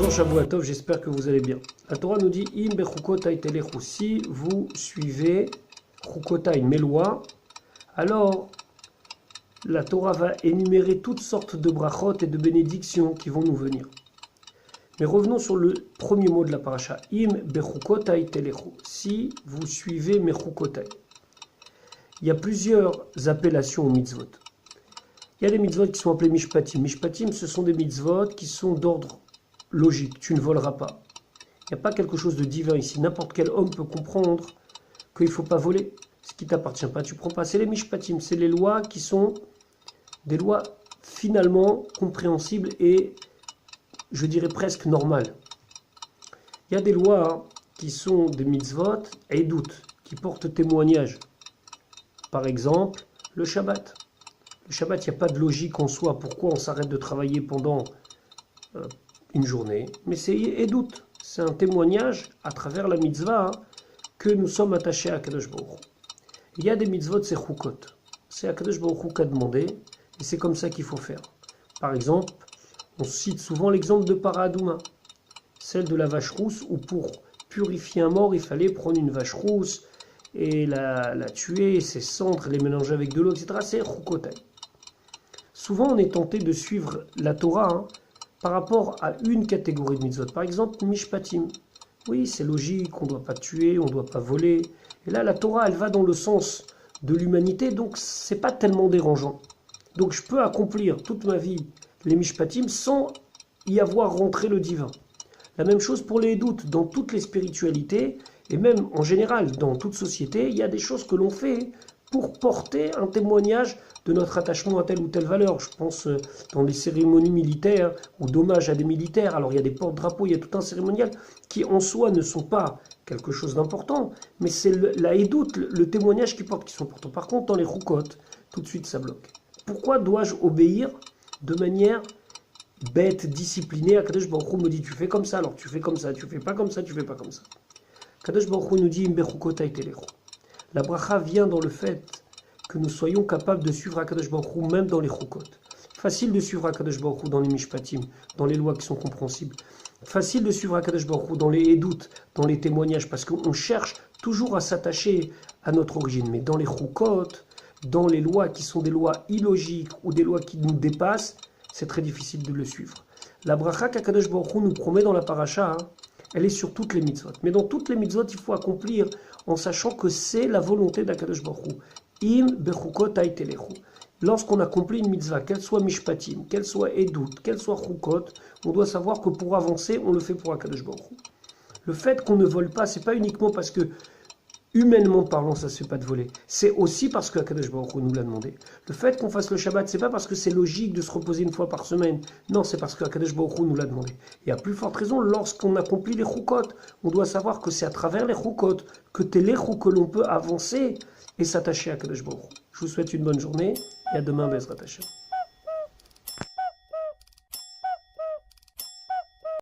Bonjour Shavuot Tov, j'espère que vous allez bien. La Torah nous dit Im bechukotai telechu. Si vous suivez chukotai, mes lois, alors la Torah va énumérer toutes sortes de brachot et de bénédictions qui vont nous venir. Mais revenons sur le premier mot de la paracha. Im bechukotai telechu. Si vous suivez mes chukotai. Il y a plusieurs appellations aux mitzvot. Il y a des mitzvot qui sont appelés mishpatim. Mishpatim, ce sont des mitzvot qui sont d'ordre logique. Tu ne voleras pas. Il n'y a pas quelque chose de divin ici. N'importe quel homme peut comprendre qu'il ne faut pas voler. Ce qui ne t'appartient pas, tu ne prends pas. C'est les mishpatim. C'est les lois qui sont des lois finalement compréhensibles et, je dirais, presque normales. Il y a des lois qui sont des mitzvot et doutes, qui portent témoignage. Par exemple, le Shabbat. Le Shabbat, il n'y a pas de logique en soi. Pourquoi on s'arrête de travailler pendant une journée? Mais c'est Edout. C'est un témoignage à travers la mitzvah que nous sommes attachés à Akadosh Baruch Hu. Il y a des mitzvot, c'est Chukot. C'est Akadosh Baruch Hu qui a demandé et c'est comme ça qu'il faut faire. Par exemple, on cite souvent l'exemple de Para Adouma, celle de la vache rousse où pour purifier un mort, il fallait prendre une vache rousse et la tuer, ses cendres, les mélanger avec de l'eau, etc. C'est Chukotai. Souvent, on est tenté de suivre la Torah par rapport à une catégorie de mitzvot. Par exemple, Mishpatim. Oui, c'est logique, on ne doit pas tuer, on ne doit pas voler. Et là, la Torah, elle va dans le sens de l'humanité, donc c'est pas tellement dérangeant. Donc je peux accomplir toute ma vie les Mishpatim sans y avoir rentré le divin. La même chose pour les doutes. Dans toutes les spiritualités, et même en général dans toute société, il y a des choses que l'on fait pour porter un témoignage de notre attachement à telle ou telle valeur. Je pense dans les cérémonies militaires ou d'hommage à des militaires. Alors il y a des porte-drapeaux, il y a tout un cérémonial qui en soi ne sont pas quelque chose d'important, mais c'est la édoute, le témoignage qui porte qui sont importants. Par contre, dans les chukot, tout de suite ça bloque. Pourquoi dois-je obéir de manière bête, disciplinée? Akadosh Baruch Hu me dit tu fais comme ça, alors tu fais comme ça, tu fais pas comme ça, tu fais pas comme ça. Akadosh Baruch Hu nous dit Imbechukotai telechu. La bracha vient dans le fait que nous soyons capables de suivre Akadosh Baruch Hu même dans les chukot. Facile de suivre Akadosh Baruch Hu dans les mishpatim, dans les lois qui sont compréhensibles. Facile de suivre Akadosh Baruch Hu dans les edoutes, dans les témoignages, parce qu'on cherche toujours à s'attacher à notre origine. Mais dans les chukot, dans les lois qui sont des lois illogiques ou des lois qui nous dépassent, c'est très difficile de le suivre. La bracha qu'Akadosh Baruch Hu nous promet dans la paracha, elle est sur toutes les mitzvot. Mais dans toutes les mitzvot, il faut accomplir en sachant que c'est la volonté d'Akadosh Baruch Hu. Im bechukotai telechu. Lorsqu'on accomplit une mitzvah, qu'elle soit mishpatim, qu'elle soit edout, qu'elle soit chukot, on doit savoir que pour avancer, on le fait pour Akadosh Baruch Hu. Le fait qu'on ne vole pas, c'est pas uniquement parce que humainement parlant, ça ne se fait pas de voler. C'est aussi parce que Akadosh Baruch Hu nous l'a demandé. Le fait qu'on fasse le Shabbat, c'est pas parce que c'est logique de se reposer une fois par semaine. Non, c'est parce que Akadosh Baruch Hu nous l'a demandé. Et à plus forte raison, lorsqu'on accomplit les chukot, on doit savoir que c'est à travers les chukot, que téléchou, que l'on peut avancer et s'attacher à Akadosh Baruch Hu. Je vous souhaite une bonne journée et à demain, Bezrat Hashem.